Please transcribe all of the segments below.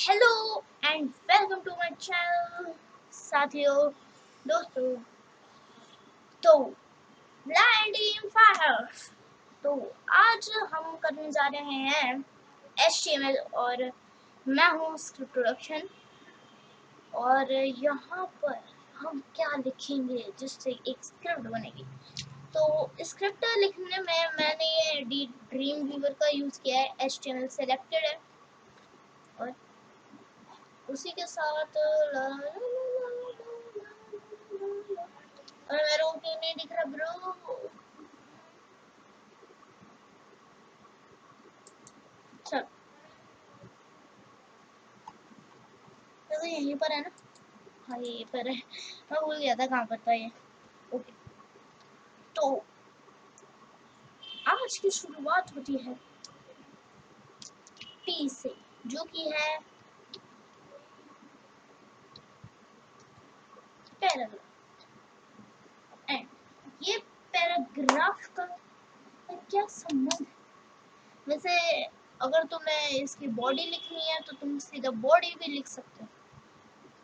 Hello and welcome to my channel साथियों दोस्तों। तो ब्लाइंडिंग फायर। तो आज हम करने जा रहे हैं HTML और मैं हूँ स्क्रिप्टोडक्शन। और यहाँ पर हम क्या लिखेंगे जिससे एक स्क्रिप्ट बनेगी। तो स्क्रिप्ट लिखने में मैंने ये ड्रीम व्यूवर का यूज़ किया है। HTML सेलेक्टेड है और उसी के साथ मेरे को क्यों नहीं दिख रहा ब्रो। चल तो यहीं पर है ना। हाँ यहीं पर है। मैं भूल गया था कहाँ पर था ये। ओके। तो आज की शुरुआत होती है पी से, जो कि है पैराग्राफ। एंड ये पैराग्राफ का क्या संबंध है? वैसे अगर तुम्हें इसकी बॉडी लिखनी है तो तुम सीधा बॉडी भी लिख सकते हो,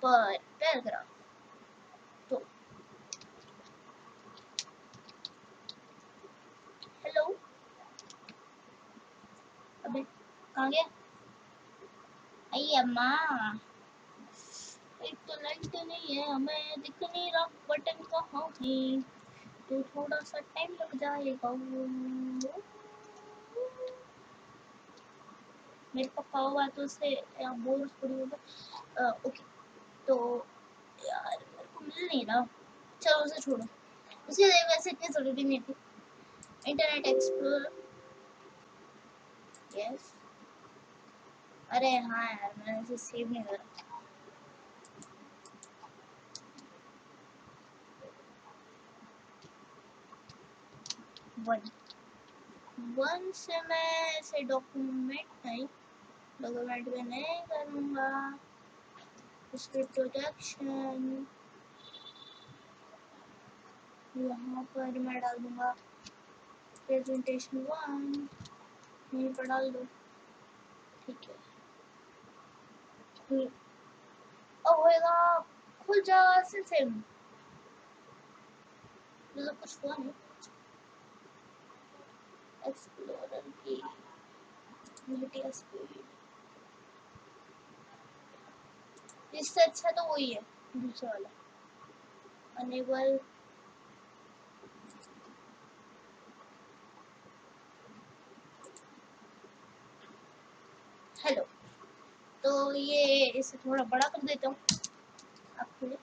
पर पैराग्राफ तो हेलो। अबे कहाँ गया? अయ్య अम्मा, एक तो लाइट नहीं है, हमें दिख नहीं रहा बटन कहाँ है, तो थोड़ा सा टाइम लग जाएगा। मेरे पापा हुआ तो उससे बोर थोड़ी होगा। ओके। तो यार मेरे को मिल नहीं रहा। चलो उसे छोड़ो, उसे वैसे इतनी जरूरी नहीं थी। Internet explorer. यस। अरे हाँ यार मैंने इसे सेव नहीं करा। वन वन से मैं ऐसे डॉक्यूमेंट में नहीं करूँगा। स्क्रिप्टोडक्शन यहाँ पर मैं डाल दूँगा। प्रेजेंटेशन वन यहीं पर डाल दो। ठीक है। अब होएगा खुल जा से मतलब कुछ हुआ नहीं। एक्सप्लोरर की मीडिया स्पीड इससे अच्छा तो वही है दूसरा वाला। Enable hello. तो ये इसे थोड़ा बड़ा कर देता हूँ आपके लिए।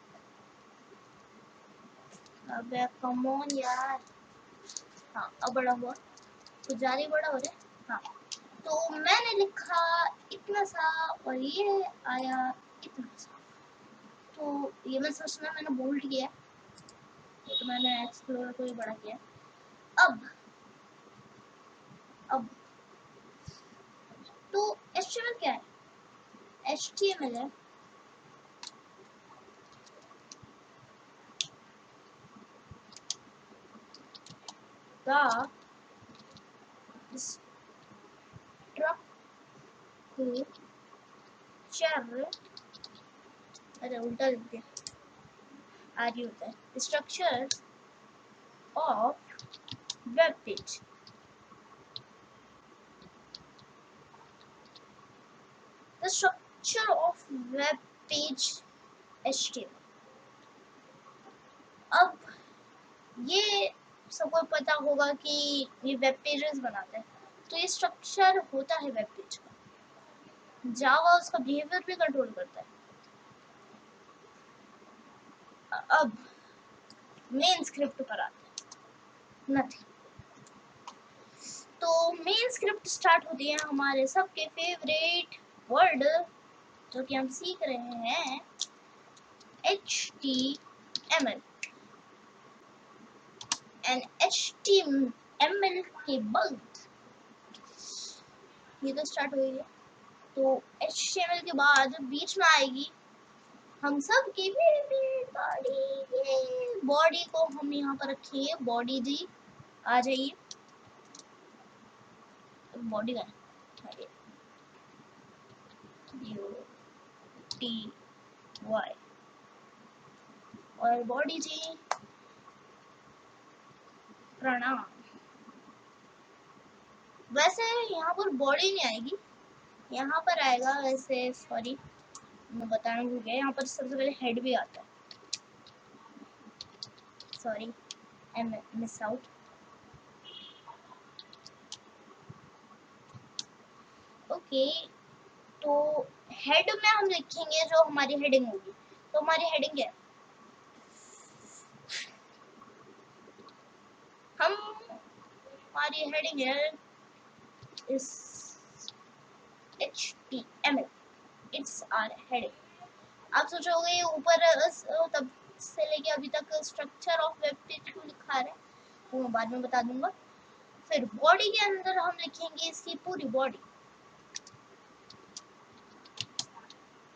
अबे कम ऑन यार। हाँ अब बड़ा हुआ, तो जारी बड़ा हो रहा है। हाँ तो मैंने लिखा इतना सा और ये आया इतना सा। तो ये मैं सोचना मैंने बोल्ड किया, तो मैंने एक्सप्लोर को ही बड़ा किया। अब तो HTML क्या है? HTML है the structure, अरे उल्टा लिख दिया, आगे होता है structure of web page. The structure of web page HTML। अब ये सबको पता होगा कि ये वेब पेजेस बनाते हैं, तो ये स्ट्रक्चर होता है वेब पेज का। जावा उसका बिहेवियर भी कंट्रोल करता है। अब मेन स्क्रिप्ट पर आते हैं। नथिंग। तो मेन स्क्रिप्ट स्टार्ट होती है हमारे सबके फेवरेट वर्ड जो कि हम सीख रहे हैं HTML। एंड HTML के बाद ये तो स्टार्ट हुई है। तो HTML के बाद बीच में आएगी हम सब की बॉडी। बॉडी को हम यहाँ पर रखेंगे। बॉडी जी आ जाइए। बॉडी का टी वाई और बॉडी जी प्रणाम। वैसे यहाँ पर बॉडी नहीं आएगी, यहाँ पर आएगा वैसे, सॉरी मैं बताना भूल गया, यहाँ पर सबसे पहले हेड भी आता है, sorry I miss out. Okay, तो हेड में हम लिखेंगे जो हमारी हेडिंग होगी। तो हमारी हेडिंग है, हमारी हेडिंग है इस HTML, इट्स आवर हेडिंग। आप सोचोगे ऊपर तब से लेके अभी तक स्ट्रक्चर ऑफ वेब पेज क्यों लिखा है, वो मैं बाद में बता दूंगा। फिर बॉडी के अंदर हम लिखेंगे इसकी पूरी body,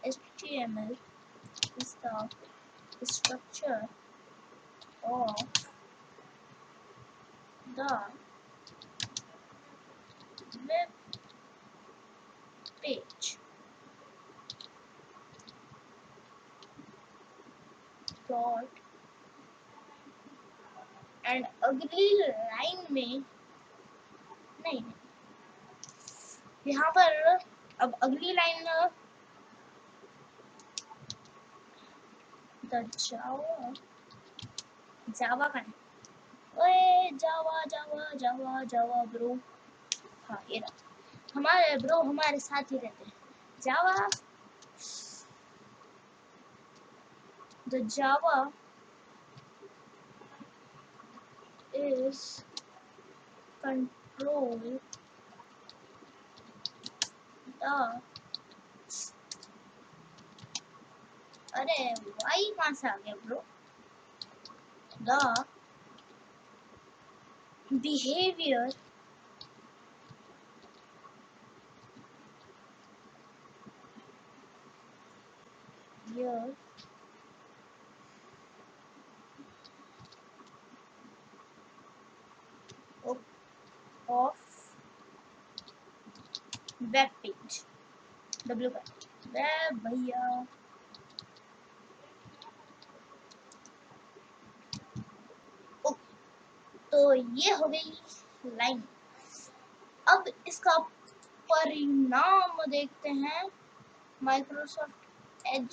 HTML is the structure of the web page. Dot and अगली लाइन में नहीं, यहाँ पर अब अगली लाइन द जावा, जावा का है, ओए जावा जावा जावा जावा ब्रो, हाँ ये रहा, हमारे ब्रो हमारे साथ ही रहते हैं। Java, the Java is control the, अरे वाई कहाँ से आ गया bro, the behavior here of web page, W का वेब भैया। ओके, तो ये हो गई लाइन। अब इसका परिणाम देखते हैं, माइक्रोसॉफ्ट एज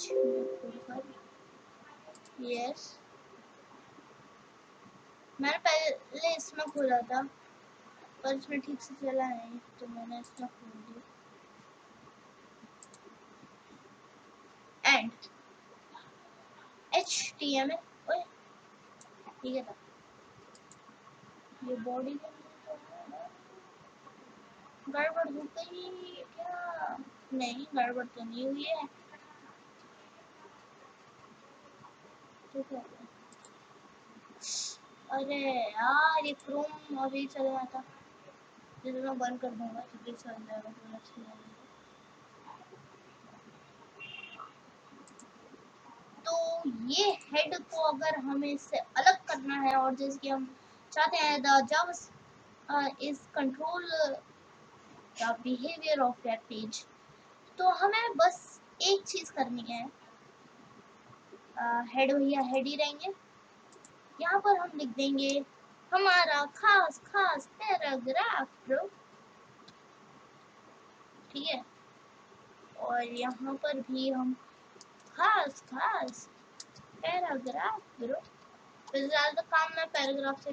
यस, मैंने पहले इसमें खोला था पर इसमें ठीक से चला नहीं, तो मैंने इसमें खोल दिया। एंड HTML, ओए ठीक है था, ये बॉडी गड़बड़ हो गई क्या, नहीं गड़बड़ तो नहीं हुई है, तो क्या हुआ? अरे यार ये क्रोम अभी चल रहा था, जिसे मैं बंद कर दूंगा तो भी चल जाएगा पूरा अच्छी जाएगा। तो ये हेड को अगर हमें इससे अलग करना है और जैसे कि हम चाहते हैं the Java is control the behaviour of web page, तो हमें बस एक चीज करनी है, हेड भैया हेड ही रहेंगे, यहाँ पर हम लिख देंगे हमारा खास खास पैराग्राफ ब्रो, ठीक है, और यहाँ पर भी हम खास खास पैराग्राफ ब्रो, फिर ज्यादा काम मैं पैराग्राफ से,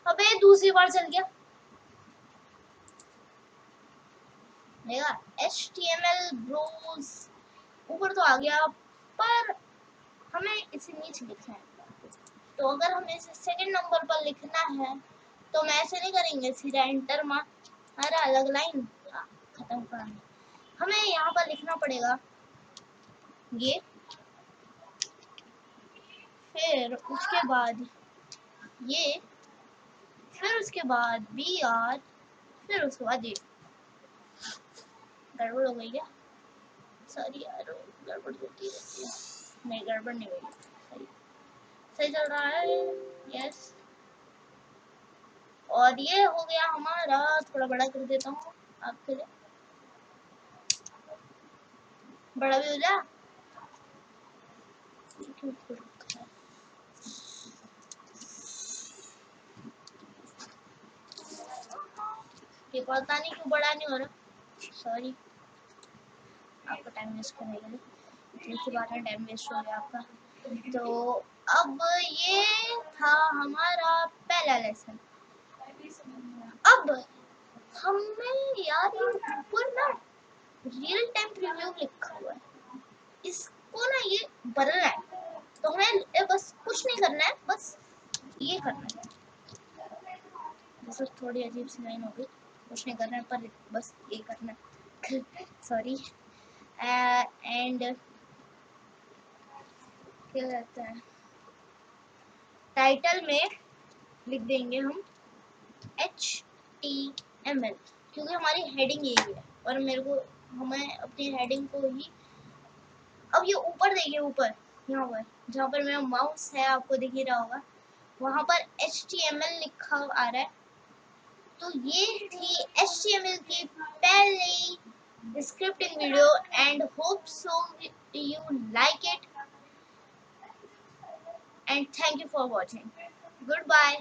अबे दूसरी बार चल गया, देखा HTML ब्रोज ऊपर तो आ गया, पर हमें इसे नीचे लिखना है। तो अगर हमें इसे सेकंड नंबर पर लिखना है तो मैं ऐसे नहीं करेंगे, सीधा एंटर मार, अरे अलग लाइन खत्म करना, हमें यहाँ पर लिखना पड़ेगा ये, फिर उसके बाद ये, फिर उसके बाद BR, फिर उसके बाद ये। गड़बड़ हो गई क्या, सॉरी यार गड़बड़ होती रहती है, नहीं गड़बड़ नहीं हुई, सही सही चल रहा है, यस। और ये हो गया हमारा, थोड़ा बड़ा कर देता हूँ आपके लिए, बड़ा भी हो जाए, ये पता नहीं क्यों बड़ा नहीं हो रहा, सॉरी आपका टाइम वेस्ट करने के लिए। इतनी सी बात में टाइम वेस्ट हो गया आपका। तो अब ये था हमारा पहला लेसन। अब हमें यार ये ऊपर ना रियल टाइम प्रीव्यू लिखा हुआ है, इसको ना ये बदलना है। तो हमें बस कुछ नहीं करना है, बस ये करना है। जैसे थोड़ी अजीब सी लाइन हो गई, कुछ नहीं करना है पर बस ये करना है। सॉरी। एंड क्या कहते हैं, टाइटल में लिख देंगे हम HTML, क्योंकि हमारी हेडिंग यही है और मेरे को हमें अपनी हेडिंग को ही। अब ये ऊपर देखिए, ऊपर यहाँ पर जहाँ पर मेरा माउस है आपको दिख ही रहा होगा, वहाँ पर HTML लिखा आ रहा है। तो ये थी HTML की पहली scripting video and hope so you like it and thank you for watching. Goodbye.